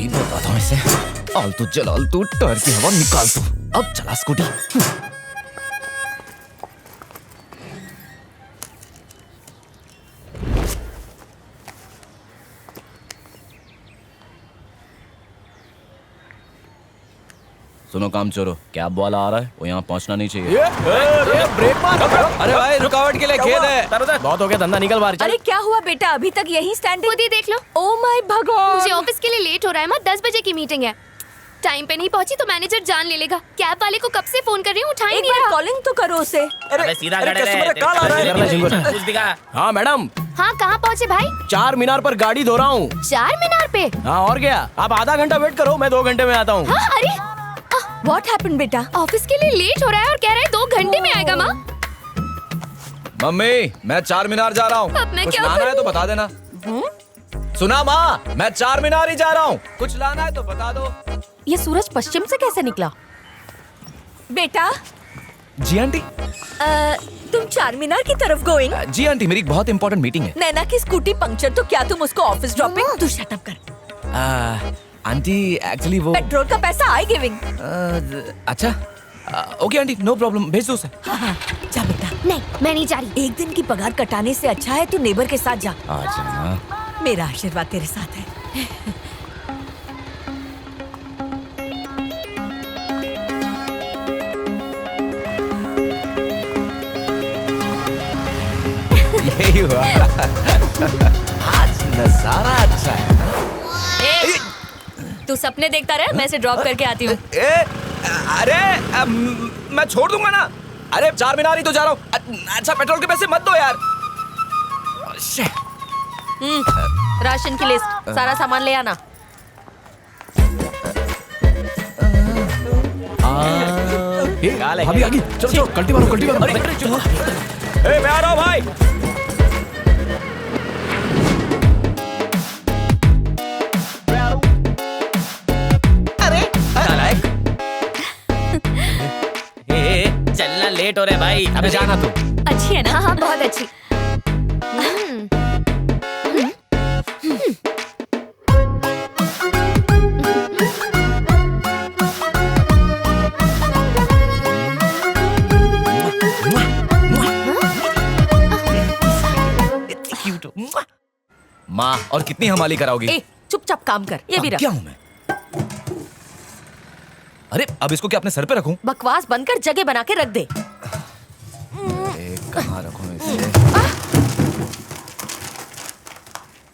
अभी बताता हूँ इसे। आलतू जलाल तू टायर की हवा निकाल तू। अब चला स्कूटी। सुनो काम चोरो, कैब वाला आ रहा है, वो यहाँ पहुँचना नहीं चाहिए। ब्रेक मार। अरे भाई रुकावट के लिए खेद है। बहुत हो गया, धंधा निकल बाहर। अरे क्या हुआ बेटा, अभी तक यही स्टैंड? खुद ही देख लो। ओ माय भगवान, मुझे ऑफिस के लिए लेट हो रहा है। मैं 10 बजे की मीटिंग है। टाइम पे नहीं पहुंची तो मैनेजर जान ले लेगा। कैब वाले को कब से फोन कर रही हूँ, उठा ही एक नहीं बार रहा। कॉलिंग तो करो उसे। अरे सीधा कॉल आ रहा है। हाँ मैडम। हाँ कहाँ पहुँचे भाई? 4 मीनार पर गाड़ी धो रहा हूँ। 4 मीनार पे? हाँ और क्या, आप आधा घंटा वेट करो, मैं 2 घंटे में आता हूँ। हाँ अरे व्हाट हैपेंड बेटा? ऑफिस के लिए लेट हो रहा है और कह रहा है 2 घंटे में आएगा। माँ मम्मी मैं 4 मीनार जा रहा हूँ, अब मैं कुछ क्या लाना है करूं? तो बता देना। सुना माँ, मैं 4 मीनार ही जा रहा हूँ, कुछ लाना है तो बता दो। ये सूरज पश्चिम से कैसे निकला? बेटा जी आंटी। तुम 4 मीनार की तरफ गोइंग? जी आंटी, मेरी एक बहुत इंपॉर्टेंट मीटिंग है। नैना की स्कूटी पंक्चर, तो क्या तुम उसको ऑफिस ड्रॉपिंग? तू शट अप कर। आंटी एक्चुअली वो पेट्रोल का पैसा आई गिविंग। अच्छा ओके आंटी, नो प्रॉब्लम, भेज दो उसे। हाँ, जा बेटा। नहीं मैं नहीं जा रही। एक दिन की पगार कटाने से अच्छा है तू नेबर के साथ जा। आ जाना। मेरा आशीर्वाद तेरे साथ है। यही हुआ। आज नजारा अच्छा है ना? तू सपने देखता रहे, मैं इसे ड्रॉप करके आती हूँ। अरे मैं छोड़ दूंगा ना। अरे 4 मीनार ही तो जा रहा हूँ। अच्छा पेट्रोल के पैसे मत दो यार। राशन की लिस्ट, सारा सामान ले आना। भाभी आ गई, चलो कल्टी मारो कल्टी मारो। मैं आ रहा हूँ भाई। चलना लेट हो रहा है भाई, अबे जाना तू। अच्छी है ना? हाँ बहुत अच्छी। माँ और कितनी हमाली कराओगी? ए चुपचाप काम कर, ये भी रख। क्या हूँ मैं? अरे अब इसको क्या अपने सर पे रखूं? बकवास बंद कर, जगह बना के रख दे। कहाँ रखूं इसे?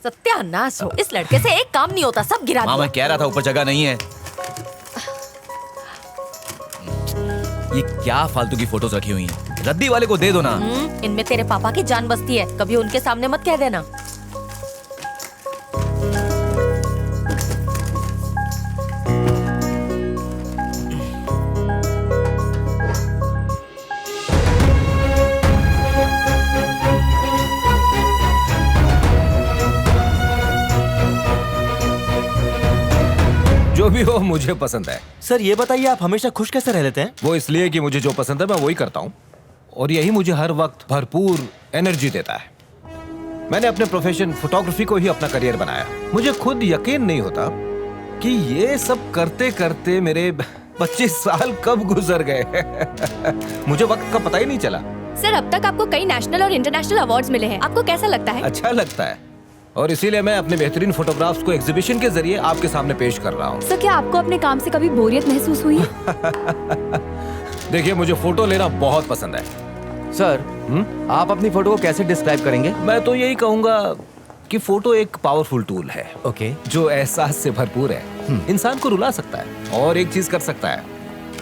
सत्यानाश हो, इस लड़के से एक काम नहीं होता, सब गिरा माँ दिया। मैं कह रहा था ऊपर जगह नहीं है। ये क्या फालतू की फोटोज रखी हुई हैं? रद्दी वाले को दे दो ना। इनमें तेरे पापा की जान बसती है, कभी उनके सामने मत कह देना। जो भी हो मुझे पसंद है। सर ये बताइए, आप हमेशा खुश कैसे रह लेते हैं? वो इसलिए कि मुझे जो पसंद है मैं वही करता हूँ, और यही मुझे हर वक्त भरपूर एनर्जी देता है। मैंने अपने प्रोफेशन फोटोग्राफी को ही अपना करियर बनाया। मुझे खुद यकीन नहीं होता कि ये सब करते करते मेरे 25 साल कब गुजर गए। मुझे वक्त का पता ही नहीं चला। सर अब तक आपको कई नेशनल और इंटरनेशनल अवार्ड्स मिले हैं, आपको कैसा लगता है? अच्छा लगता है, और इसीलिए मैं अपने बेहतरीन फोटोग्राफ्स को एग्जीबिशन के जरिए आपके सामने पेश कर रहा हूँ। सर क्या आपको अपने काम से कभी बोरियत महसूस हुई है? देखिए मुझे फोटो लेना बहुत पसंद है। सर आप अपनी फोटो को कैसे डिस्क्राइब करेंगे? मैं तो यही कहूंगा कि फोटो एक पावरफुल टूल है। ओके। जो एहसास से भरपूर है, इंसान को रुला सकता है और एक चीज कर सकता है,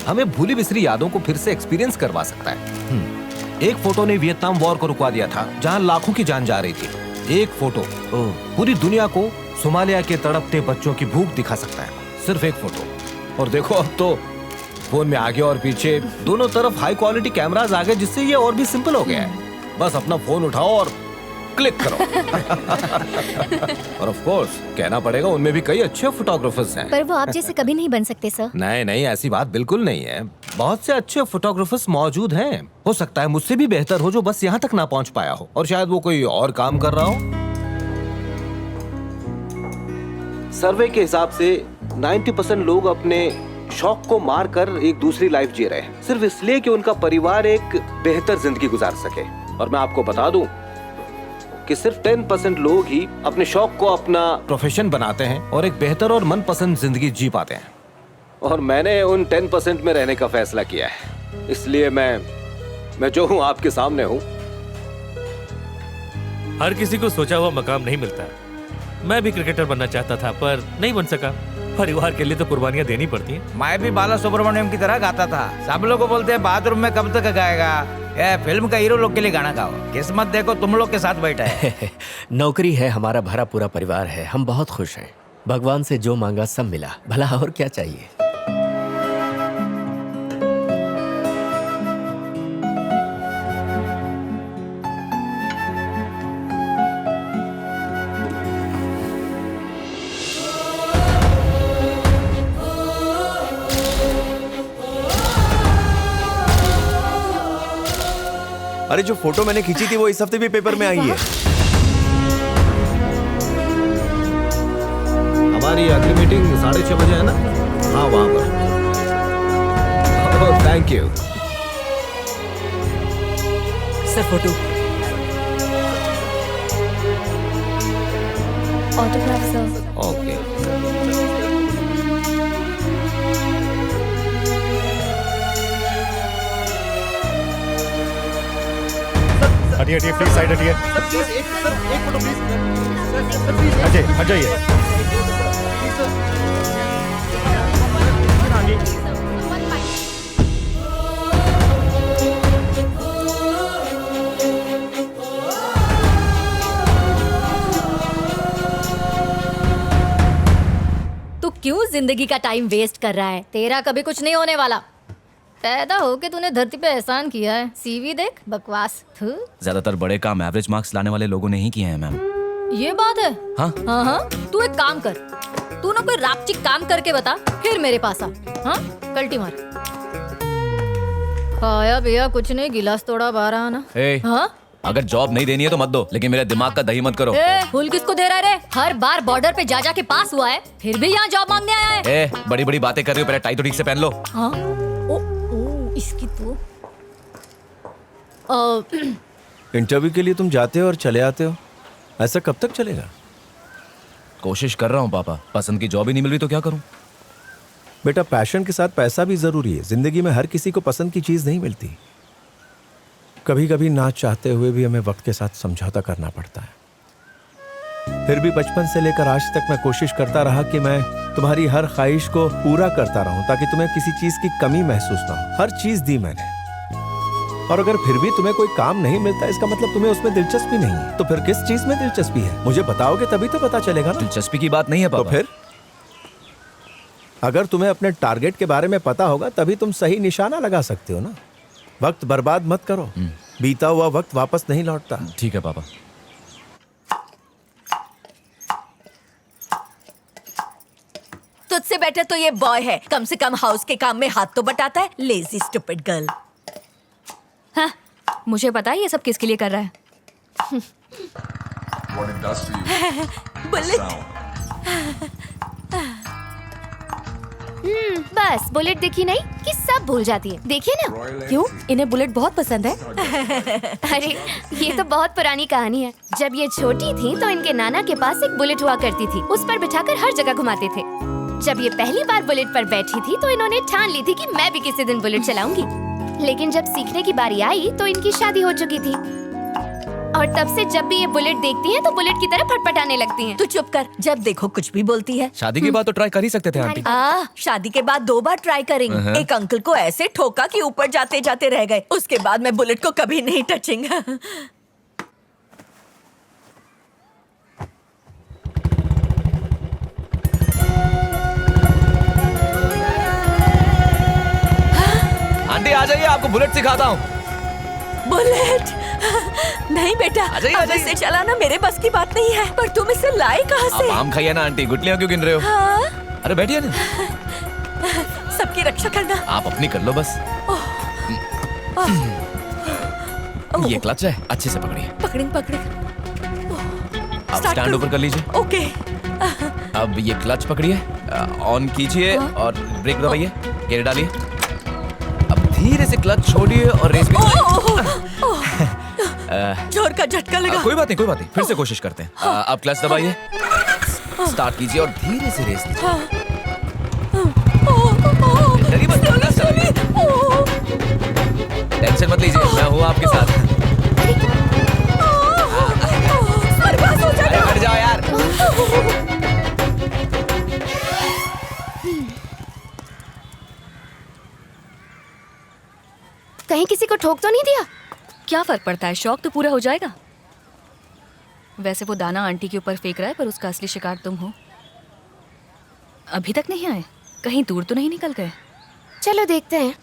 हमें भूली बिसरी यादों को फिर से एक्सपीरियंस करवा सकता है। एक फोटो ने वियतनाम वॉर को रुकवा दिया था, जहां लाखों की जान जा रही थी। एक फोटो पूरी दुनिया को सोमालिया के तड़पते बच्चों की भूख दिखा सकता है, सिर्फ एक फोटो। और देखो अब तो फोन में आगे और पीछे दोनों तरफ हाई क्वालिटी कैमरास आ गए, जिससे ये और भी सिंपल हो गया है। बस अपना फोन उठाओ और क्लिक करो। और ऑफ कोर्स कहना पड़ेगा उनमें भी कई अच्छे फोटोग्राफर्स हैं। पर वो आप जैसे कभी नहीं बन सकते सर। नहीं नहीं, ऐसी बात बिल्कुल नहीं है। बहुत से अच्छे फोटोग्राफर्स मौजूद हैं। हो सकता है मुझसे भी बेहतर हो, जो बस यहाँ तक ना पहुँच पाया हो, और शायद वो कोई और काम कर रहा हो। सर्वे के हिसाब से 90% लोग अपने शौक को मार कर एक दूसरी लाइफ जी रहे हैं, सिर्फ इसलिए कि उनका परिवार एक बेहतर जिंदगी गुजार सके। और मैं आपको बता दूं कि सिर्फ 10% लोग ही अपने शौक को अपना प्रोफेशन बनाते हैं और एक बेहतर और मनपसंद जिंदगी जी पाते हैं। और मैंने उन 10% में रहने का फैसला किया है, इसलिए मैं जो हूं आपके सामने हूं। हर किसी को सोचा हुआ मकाम नहीं मिलता। मैं भी क्रिकेटर बनना चाहता था पर नहीं बन सका। परिवार के लिए तो कुर्बानियां देनी पड़ती हैं। मैं भी बाला सुब्रमण्यम की तरह गाता था। सब लोग बोलते हैं बाथरूम में कब तक गाएगा, ये फिल्म का हीरो लोग के लिए गाना गाओ। किस्मत देखो तुम लोग के साथ बैठा है। नौकरी है, हमारा भरा पूरा परिवार है, हम बहुत खुश हैं। भगवान से जो मांगा सब मिला, भला और क्या चाहिए। अरे जो फोटो मैंने खींची थी वो इस हफ्ते भी पेपर में आई है। हमारी अगली मीटिंग 6:30 बजे है ना? हाँ वहां पर। Thank you sir. Photo autograph sir. Okay. हटिए हटिए प्लीज, साइड हटिए। अजय हट जाइए। तू क्यों जिंदगी का टाइम वेस्ट कर रहा है? तेरा कभी कुछ नहीं होने वाला। पैदा होके तूने धरती पे एहसान किया है, सीवी देख, बकवास। ज्यादातर बड़े काम एवरेज मार्क्स लाने वाले लोगों ने ही किए हैं मैम। ये बात है। हाँ हाँ, तू एक काम कर, तू ना कोई रापचिक काम करके बता, फिर मेरे पास आ। हाँ, कल्टी मार। खाया पिया कुछ नहीं, गिलास तोड़ा बारह आना। हाँ? अगर जॉब नहीं देनी है तो मत दो, लेकिन मेरे दिमाग का दही मत करो। फूल किसको दे रहा है रे? हर बार बॉर्डर पे जा के पास हुआ है, फिर भी यहाँ जॉब मांगने आया है। बड़ी बड़ी बातें कर रही हो, पहले टाई तो ठीक से पहन लो। हाँ? इसकी तो इंटरव्यू के लिए तुम जाते हो और चले आते हो, ऐसा कब तक चलेगा? कोशिश कर रहा हूँ पापा, पसंद की जॉब ही नहीं मिल रही तो क्या करूँ? बेटा पैशन के साथ पैसा भी जरूरी है। जिंदगी में हर किसी को पसंद की चीज नहीं मिलती। कभी कभी ना चाहते हुए भी हमें वक्त के साथ समझौता करना पड़ता है। फिर भी बचपन से लेकर आज तक मैं कोशिश करता रहा कि मैं तुम्हारी हर ख्वाहिश को पूरा करता रहूं, ताकि तुम्हें किसी चीज की कमी महसूस ना हो। हर चीज दी मैंने, और अगर फिर भी तुम्हें कोई काम नहीं मिलता, इसका मतलब तुम्हें उसमें दिलचस्पी नहीं है। तो फिर किस चीज में दिलचस्पी है? मुझे बताओगे तभी तो पता चलेगा ना। दिलचस्पी की बात नहीं है पापा। तो फिर अगर तुम्हें अपने टारगेट के बारे में पता होगा तभी तुम सही निशाना लगा सकते हो ना। वक्त बर्बाद मत करो, बीता हुआ वक्त वापस नहीं लौटता। ठीक है पापा। तुझसे बेटर तो ये बॉय है, कम से कम हाउस के काम में हाथ तो बटाता है। Lazy stupid girl. हाँ, मुझे पता है ये सब किसके लिए कर रहा है। बुलेट। बस बुलेट देखी नहीं कि सब भूल जाती है। देखिए ना। क्यों? इन्हें बुलेट बहुत पसंद है। अरे ये तो बहुत पुरानी कहानी है। जब ये छोटी थी तो इनके नाना के पास एक बुलेट हुआ करती थी, उस पर बिठाकर हर जगह घुमाते थे। जब ये पहली बार बुलेट पर बैठी थी तो इन्होंने ठान ली थी कि मैं भी किसी दिन बुलेट चलाऊंगी। लेकिन जब सीखने की बारी आई तो इनकी शादी हो चुकी थी, और तब से जब भी ये बुलेट देखती हैं तो बुलेट की तरह फटफटाने लगती हैं। तू चुप कर, जब देखो कुछ भी बोलती है। शादी के बाद तो ट्राई कर ही सकते थे आंटी। शादी के बाद 2 बार ट्राई करेंगे। एक अंकल को ऐसे ठोका कि ऊपर जाते जाते रह गए। उसके बाद मैं बुलेट को कभी नहीं टचिंग। आंटी आ जाइए, आपको बुलेट सिखाता हूँ। बुलेट? नहीं बेटा, आ जाइए, अब इसे चलाना मेरे बस की बात नहीं है। पर तुम इसे लाए कहाँ से? आप आम खाइए ना आंटी, गुटलियाँ क्यों गिन रहे हो? हाँ? अरे बैठिए ना। सबकी रक्षा करना। आप अपनी कर लो बस। ये क्लच है, अच्छे से पकड़िए। पकड़े। आप स्टैंड ऊपर कर लीजिए। ओके। अब ये क्लच पकड़िए। ऑन कीजिए और ब्रेक दबाइए, गियर डालिए। अब धीरे से क्लच छोड़िए और रेस भी जोर का झटका लगा। कोई बात नहीं, फिर से कोशिश करते हैं। अब क्लच दबाइए, स्टार्ट कीजिए और धीरे से रेस लीजिए। डरिए मत, क्लच दबाइए। टेंशन मत लीजिए, मैं हूँ आपके साथ। अरे हट जाओ यार। कहीं किसी को ठोक तो नहीं दिया? क्या फर्क पड़ता है, शौक तो पूरा हो जाएगा। वैसे वो दाना आंटी के ऊपर फेंक रहा है, पर उसका असली शिकार तुम हो। अभी तक नहीं आए, कहीं दूर तो नहीं निकल गए? चलो देखते हैं।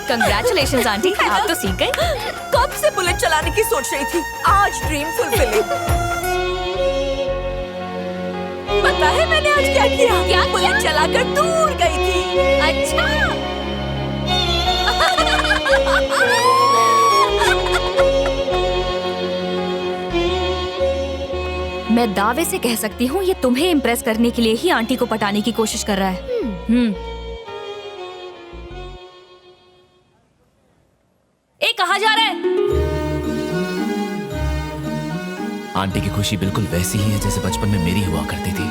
कंग्रेचुलेशंस आंटी, आप तो सीख गए। कब से बुलेट चलाने की सोच रही थी, आज ड्रीम फुलफिलिंग। पता है मैंने आज क्या किया? क्या बुलेट चलाकर दूर गई थी। अच्छा। मैं दावे से कह सकती हूँ ये तुम्हें इम्प्रेस करने के लिए ही आंटी को पटाने की कोशिश कर रहा है। कहाँ जा रहा है? आंटी की खुशी बिल्कुल वैसी ही है जैसे बचपन में मेरी हुआ करती थी।